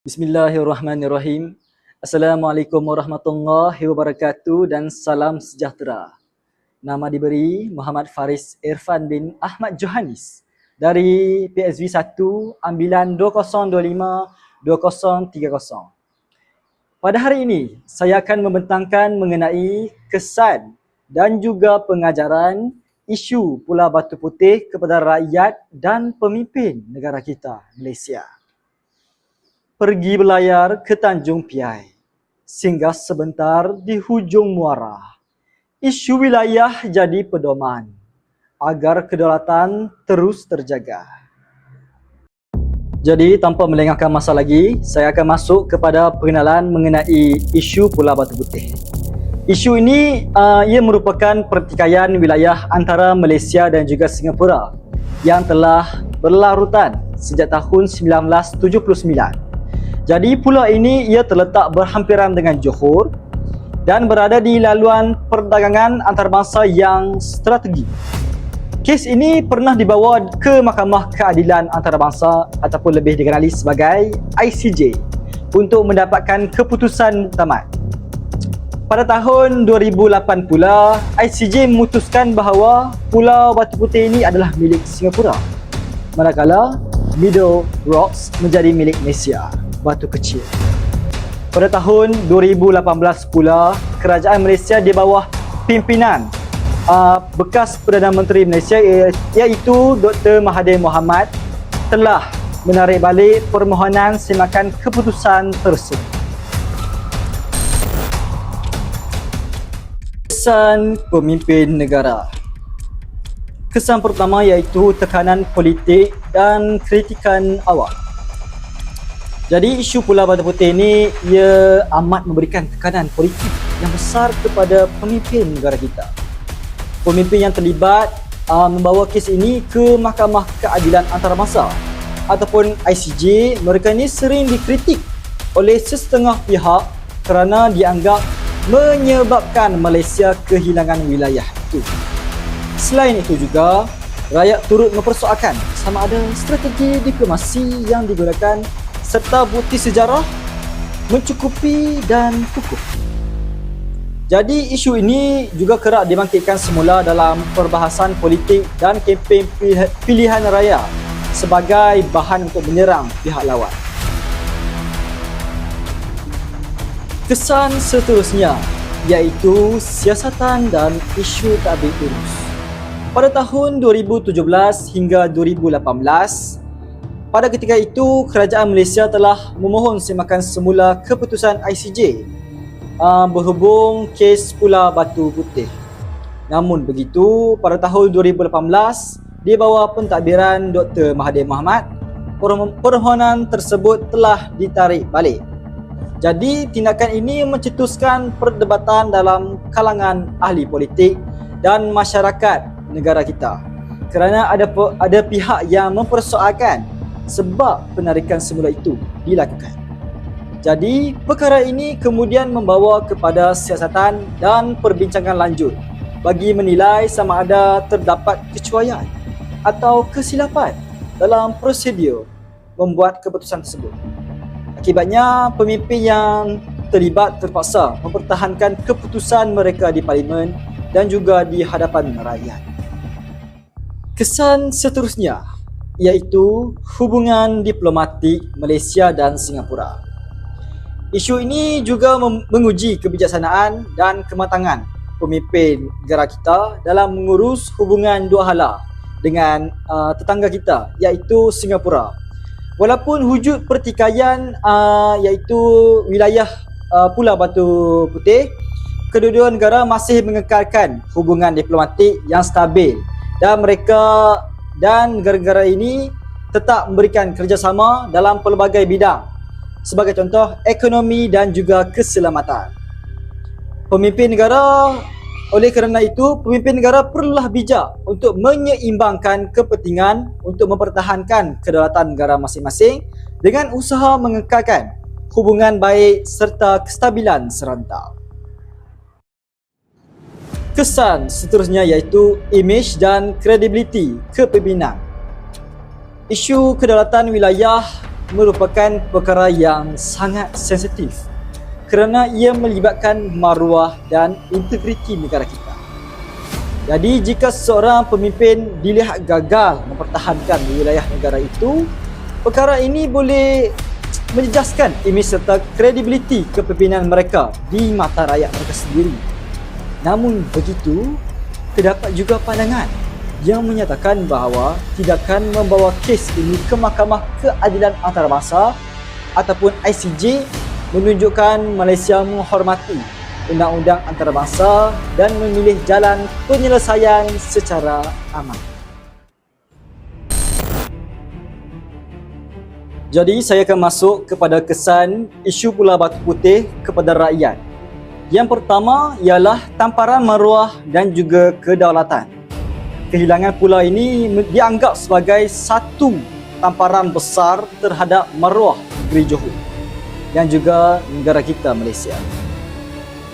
Bismillahirrahmanirrahim. Assalamualaikum warahmatullahi wabarakatuh dan salam sejahtera. Nama diberi Muhammad Faris Irfan bin Ahmad Johanis dari PSV 1 ambilan 2025-2030. Pada hari ini, saya akan membentangkan mengenai kesan dan juga pengajaran isu Pulau Batu Putih kepada rakyat dan pemimpin negara kita, Malaysia. Pergi berlayar ke Tanjung Piai, singgah sebentar di hujung muara. Isu wilayah jadi pedoman agar kedaulatan terus terjaga. Jadi tanpa melengahkan masa lagi, saya akan masuk kepada pengenalan mengenai isu Pulau Batu Putih. Isu ini ia merupakan pertikaian wilayah antara Malaysia dan juga Singapura yang telah berlarutan sejak tahun 1979. Jadi pulau ini ia terletak berhampiran dengan Johor dan berada di laluan perdagangan antarabangsa yang strategi. Kes ini pernah dibawa ke Mahkamah Keadilan Antarabangsa ataupun lebih dikenali sebagai ICJ untuk mendapatkan keputusan muktamad. Pada tahun 2008 pula, ICJ memutuskan bahawa Pulau Batu Putih ini adalah milik Singapura, manakala Middle Rocks menjadi milik Malaysia, Batu Kecil. Pada tahun 2018 pula, kerajaan Malaysia di bawah pimpinan bekas Perdana Menteri Malaysia iaitu Dr. Mahathir Mohamad telah menarik balik permohonan semakan keputusan tersebut. Kesan pemimpin negara. Kesan pertama iaitu tekanan politik dan kritikan awam. Jadi isu Pulau Batu Putih ini ia amat memberikan tekanan politik yang besar kepada pemimpin negara kita. Pemimpin yang terlibat membawa kes ini ke Mahkamah Keadilan Antarabangsa ataupun ICJ. Mereka ini sering dikritik oleh sesetengah pihak kerana dianggap menyebabkan Malaysia kehilangan wilayah itu. Selain itu juga, rakyat turut mempersoalkan sama ada strategi diplomasi yang digunakan serta bukti sejarah mencukupi dan cukup. Jadi isu ini juga kerap dibangkitkan semula dalam perbahasan politik dan kempen pilihan raya sebagai bahan untuk menyerang pihak lawan. Kesan seterusnya iaitu siasatan dan isu tabik urus. Pada tahun 2017 hingga 2018, pada ketika itu kerajaan Malaysia telah memohon semakan semula keputusan ICJ berhubung kes Pulau Batu Putih. Namun begitu, pada tahun 2018 di bawah pentadbiran Dr. Mahathir Mohamad, permohonan tersebut telah ditarik balik. Jadi tindakan ini mencetuskan perdebatan dalam kalangan ahli politik dan masyarakat negara kita kerana ada pihak yang mempersoalkan sebab penarikan semula itu dilakukan. Jadi perkara ini kemudian membawa kepada siasatan dan perbincangan lanjut bagi menilai sama ada terdapat kecuaian atau kesilapan dalam prosedur membuat keputusan tersebut. Akibatnya, pemimpin yang terlibat terpaksa mempertahankan keputusan mereka di parlimen dan juga di hadapan rakyat. Kesan seterusnya iaitu hubungan diplomatik Malaysia dan Singapura. Isu ini juga menguji kebijaksanaan dan kematangan pemimpin negara kita dalam mengurus hubungan dua hala dengan tetangga kita iaitu Singapura. Walaupun wujud pertikaian iaitu wilayah Pulau Batu Putih, kedua-dua negara masih mengekalkan hubungan diplomatik yang stabil dan negara-negara ini tetap memberikan kerjasama dalam pelbagai bidang, sebagai contoh ekonomi dan juga keselamatan. Oleh kerana itu, pemimpin negara perlulah bijak untuk menyeimbangkan kepentingan untuk mempertahankan kedaulatan negara masing-masing dengan usaha mengekalkan hubungan baik serta kestabilan serantau. Kesan seterusnya iaitu imej dan kredibiliti kepimpinan. Isu kedaulatan wilayah merupakan perkara yang sangat sensitif kerana ia melibatkan maruah dan integriti negara kita. Jadi jika seorang pemimpin dilihat gagal mempertahankan wilayah negara itu, perkara ini boleh menjejaskan imej serta kredibiliti kepimpinan mereka di mata rakyat mereka sendiri. Namun begitu, terdapat juga pandangan yang menyatakan bahawa tindakan membawa kes ini ke Mahkamah Keadilan Antarabangsa ataupun ICJ menunjukkan Malaysia menghormati undang-undang antarabangsa dan memilih jalan penyelesaian secara aman. Jadi saya akan masuk kepada kesan isu Pulau Batu Putih kepada rakyat. Yang pertama ialah tamparan maruah dan juga kedaulatan. Kehilangan pulau ini dianggap sebagai satu tamparan besar terhadap maruah negeri Johor dan juga negara kita Malaysia.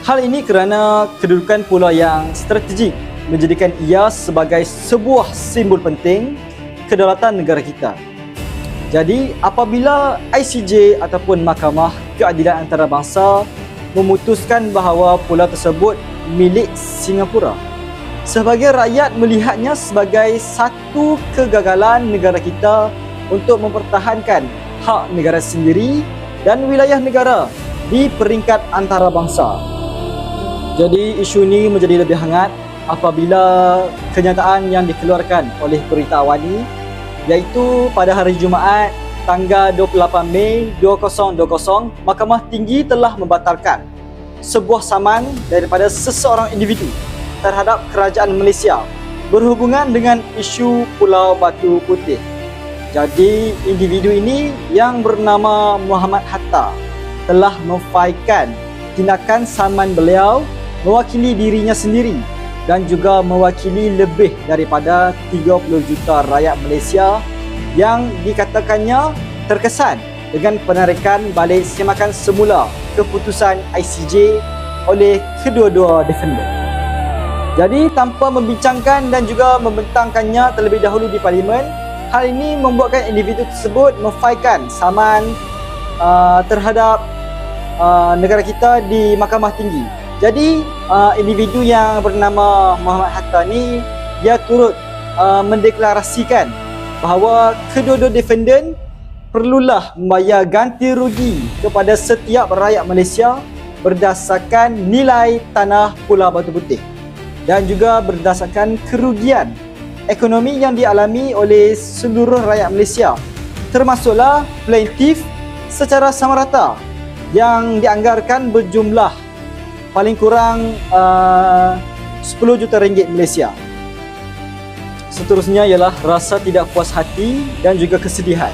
Hal ini kerana kedudukan pulau yang strategik menjadikan ia sebagai sebuah simbol penting kedaulatan negara kita. Jadi apabila ICJ ataupun Mahkamah Keadilan Antarabangsa memutuskan bahawa pulau tersebut milik Singapura, sebagai rakyat melihatnya sebagai satu kegagalan negara kita untuk mempertahankan hak negara sendiri dan wilayah negara di peringkat antarabangsa. Jadi isu ini menjadi lebih hangat apabila kenyataan yang dikeluarkan oleh Berita Awani, iaitu pada hari Jumaat tanggal 28 Mei 2020, Mahkamah Tinggi telah membatalkan sebuah saman daripada seseorang individu terhadap kerajaan Malaysia berhubungan dengan isu Pulau Batu Putih. Jadi individu ini yang bernama Muhammad Hatta telah memfailkan tindakan saman beliau mewakili dirinya sendiri dan juga mewakili lebih daripada 30 juta rakyat Malaysia yang dikatakannya terkesan dengan penarikan balik semakan semula keputusan ICJ oleh kedua-dua defendant. Jadi tanpa membincangkan dan juga membentangkannya terlebih dahulu di Parlimen, hal ini membuatkan individu tersebut memfailkan saman terhadap negara kita di Mahkamah Tinggi. Jadi individu yang bernama Muhammad Hatta ni dia turut mendeklarasikan bahawa kedua-dua defendant perlulah membayar ganti rugi kepada setiap rakyat Malaysia berdasarkan nilai tanah Pulau Batu Putih dan juga berdasarkan kerugian ekonomi yang dialami oleh seluruh rakyat Malaysia, termasuklah plaintiff secara sama rata yang dianggarkan berjumlah paling kurang 10 juta ringgit Malaysia. Seterusnya ialah rasa tidak puas hati dan juga kesedihan,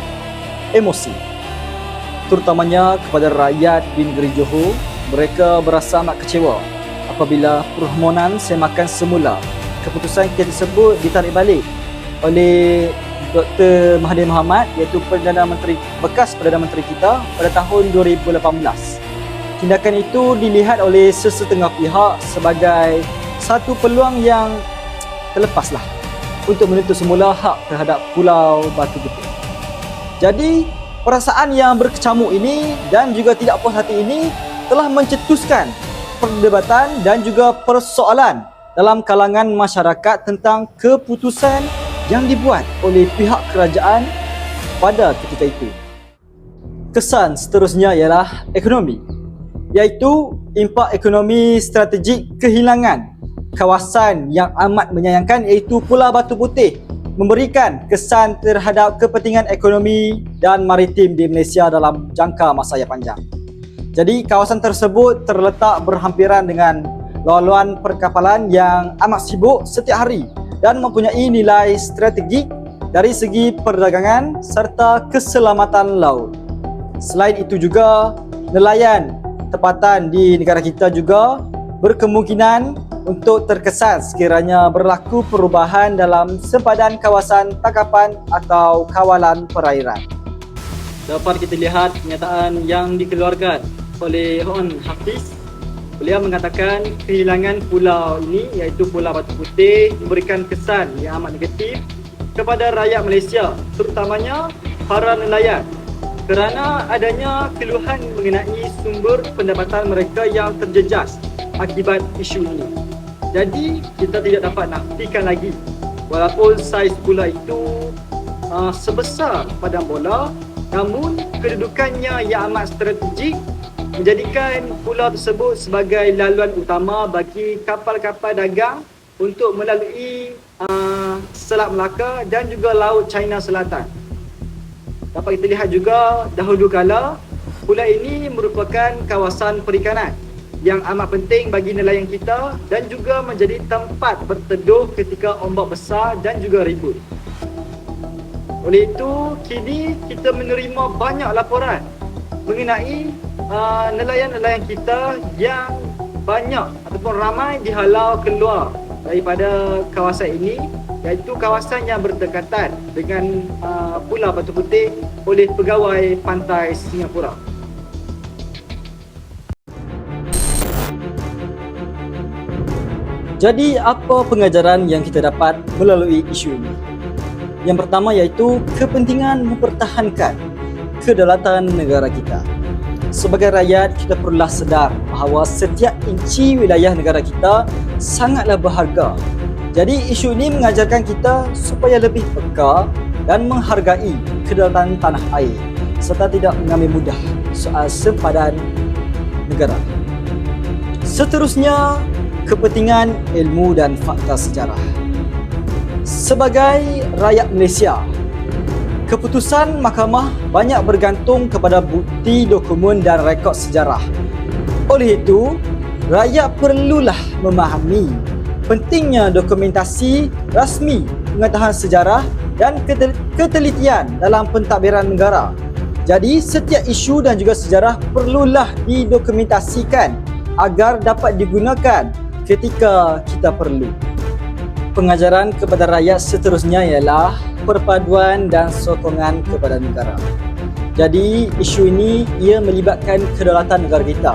emosi, terutamanya kepada rakyat di negeri Johor. Mereka berasa amat kecewa apabila permohonan semakan semula keputusan kes tersebut ditarik balik oleh Dr. Mahathir Mohamad, iaitu bekas Perdana Menteri kita pada tahun 2018. Tindakan itu dilihat oleh sesetengah pihak sebagai satu peluang yang terlepaslah untuk menuntut semula hak terhadap Pulau Batu Putih. Jadi perasaan yang berkecamuk ini dan juga tidak puas hati ini telah mencetuskan perdebatan dan juga persoalan dalam kalangan masyarakat tentang keputusan yang dibuat oleh pihak kerajaan pada ketika itu. Kesan seterusnya ialah ekonomi, iaitu impak ekonomi strategik kehilangan kawasan yang amat menyayangkan iaitu Pulau Batu Putih memberikan kesan terhadap kepentingan ekonomi dan maritim di Malaysia dalam jangka masa yang panjang. Jadi kawasan tersebut terletak berhampiran dengan laluan perkapalan yang amat sibuk setiap hari dan mempunyai nilai strategik dari segi perdagangan serta keselamatan laut. Selain itu juga, nelayan tempatan di negara kita juga berkemungkinan untuk terkesan sekiranya berlaku perubahan dalam sempadan kawasan tangkapan atau kawalan perairan. Dapat kita lihat kenyataan yang dikeluarkan oleh Hon Hafiz. Beliau mengatakan kehilangan pulau ini iaitu Pulau Batu Putih memberikan kesan yang amat negatif kepada rakyat Malaysia, terutamanya para nelayan, kerana adanya keluhan mengenai sumber pendapatan mereka yang terjejas akibat isu ini. Jadi kita tidak dapat nafikan lagi walaupun saiz pula itu sebesar padang bola, namun kedudukannya yang amat strategik menjadikan pulau tersebut sebagai laluan utama bagi kapal-kapal dagang untuk melalui Selat Melaka dan juga Laut China Selatan. Dapat kita lihat juga dahulu kala pulau ini merupakan kawasan perikanan yang amat penting bagi nelayan kita dan juga menjadi tempat berteduh ketika ombak besar dan juga ribut. Oleh itu, kini kita menerima banyak laporan mengenai nelayan-nelayan kita yang banyak ataupun ramai dihalau keluar daripada kawasan ini, iaitu kawasan yang berdekatan dengan Pulau Batu Putih oleh pegawai pantai Singapura. Jadi apa pengajaran yang kita dapat melalui isu ini? Yang pertama iaitu kepentingan mempertahankan kedaulatan negara kita. Sebagai rakyat, kita perlulah sedar bahawa setiap inci wilayah negara kita sangatlah berharga. Jadi isu ini mengajarkan kita supaya lebih peka dan menghargai kedaulatan tanah air serta tidak mengambil mudah soal sempadan negara. Seterusnya, kepentingan ilmu dan fakta sejarah. Sebagai rakyat Malaysia, keputusan mahkamah banyak bergantung kepada bukti, dokumen dan rekod sejarah. Oleh itu, rakyat perlulah memahami pentingnya dokumentasi rasmi pengetahuan sejarah dan ketelitian dalam pentadbiran negara. Jadi, setiap isu dan juga sejarah perlulah didokumentasikan agar dapat digunakan ketika kita perlu. Pengajaran kepada rakyat seterusnya ialah perpaduan dan sokongan kepada negara. Jadi isu ini ia melibatkan kedaulatan negara kita.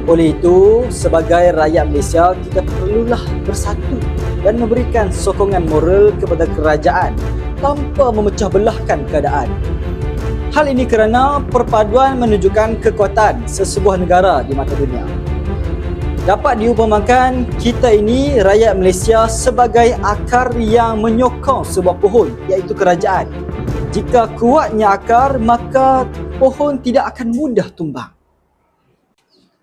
Oleh itu, sebagai rakyat Malaysia, kita perlulah bersatu dan memberikan sokongan moral kepada kerajaan tanpa memecah belahkan keadaan. Hal ini kerana perpaduan menunjukkan kekuatan sesebuah negara di mata dunia. Dapat diumpamakan kita ini rakyat Malaysia sebagai akar yang menyokong sebuah pohon, iaitu kerajaan. Jika kuatnya akar, maka pohon tidak akan mudah tumbang.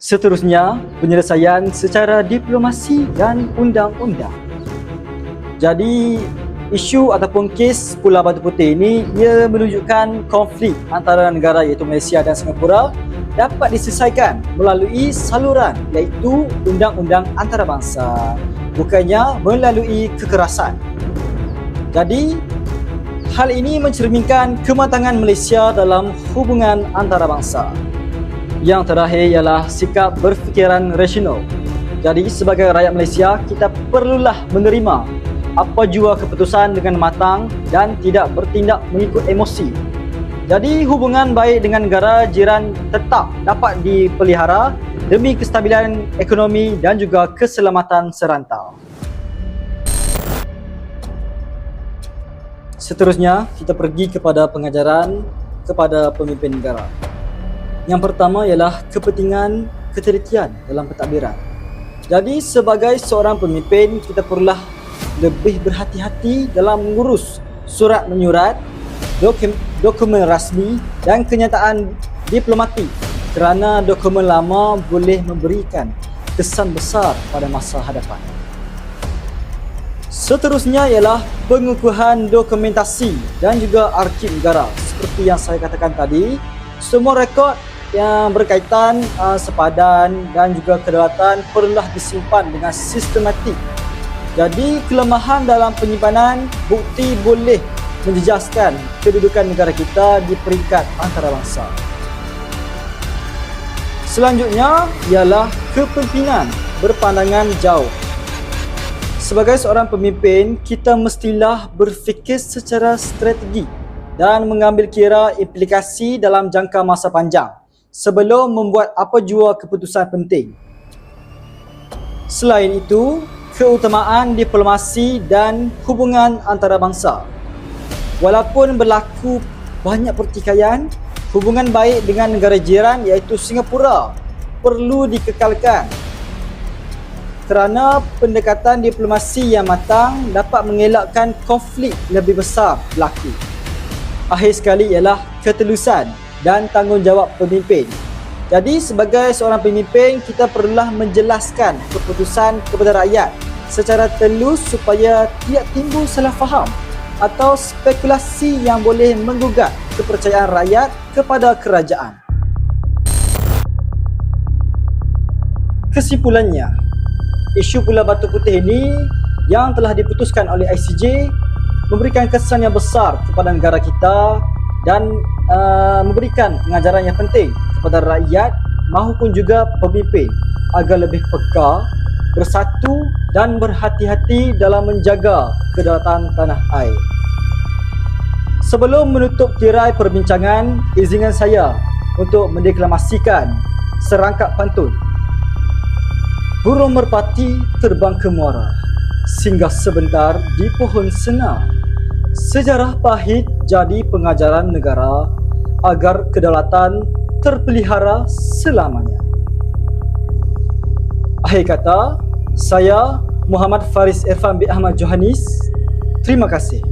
Seterusnya, penyelesaian secara diplomasi dan undang-undang. Jadi, isu ataupun kes Pulau Batu Putih ini ia menunjukkan konflik antara negara iaitu Malaysia dan Singapura dapat diselesaikan melalui saluran iaitu undang-undang antarabangsa, bukannya melalui kekerasan. Jadi, hal ini mencerminkan kematangan Malaysia dalam hubungan antarabangsa. Yang terakhir ialah sikap berfikiran rasional. Jadi, sebagai rakyat Malaysia, kita perlulah menerima apa jua keputusan dengan matang dan tidak bertindak mengikut emosi. Jadi hubungan baik dengan negara jiran tetap dapat dipelihara demi kestabilan ekonomi dan juga keselamatan serantau. Seterusnya, kita pergi kepada pengajaran kepada pemimpin negara. Yang pertama ialah kepentingan ketelitian dalam pentadbiran. Jadi sebagai seorang pemimpin, kita perlulah lebih berhati-hati dalam mengurus surat menyurat, dokumen rasmi dan kenyataan diplomatik kerana dokumen lama boleh memberikan kesan besar pada masa hadapan. Seterusnya ialah pengukuhan dokumentasi dan juga arsip negara. Seperti yang saya katakan tadi, semua rekod yang berkaitan sempadan dan juga kedaulatan perlulah disimpan dengan sistematik. Jadi kelemahan dalam penyimpanan bukti boleh menjejaskan kedudukan negara kita di peringkat antarabangsa. Selanjutnya ialah kepimpinan berpandangan jauh. Sebagai seorang pemimpin, kita mestilah berfikir secara strategi dan mengambil kira implikasi dalam jangka masa panjang sebelum membuat apa jua keputusan penting. Selain itu, keutamaan diplomasi dan hubungan antarabangsa. Walaupun berlaku banyak pertikaian, hubungan baik dengan negara jiran iaitu Singapura perlu dikekalkan kerana pendekatan diplomasi yang matang dapat mengelakkan konflik lebih besar berlaku. Akhir sekali ialah ketelusan dan tanggungjawab pemimpin. Jadi sebagai seorang pemimpin, kita perlulah menjelaskan keputusan kepada rakyat secara telus supaya tidak timbul salah faham atau spekulasi yang boleh menggugat kepercayaan rakyat kepada kerajaan. Kesimpulannya, isu Pulau Batu Putih ini yang telah diputuskan oleh ICJ memberikan kesan yang besar kepada negara kita dan memberikan pengajaran yang penting kepada rakyat maupun juga pemimpin agar lebih peka, bersatu dan berhati-hati dalam menjaga kedaulatan tanah air. Sebelum menutup tirai perbincangan, izinkan saya untuk mendeklamasikan serangkap pantun. Burung merpati terbang ke muara, singgah sebentar di pohon senang. Sejarah pahit jadi pengajaran negara agar kedaulatan terpelihara selamanya. Akhir kata, saya Muhammad Faris Irfan bin Ahmad Johanis. Terima kasih.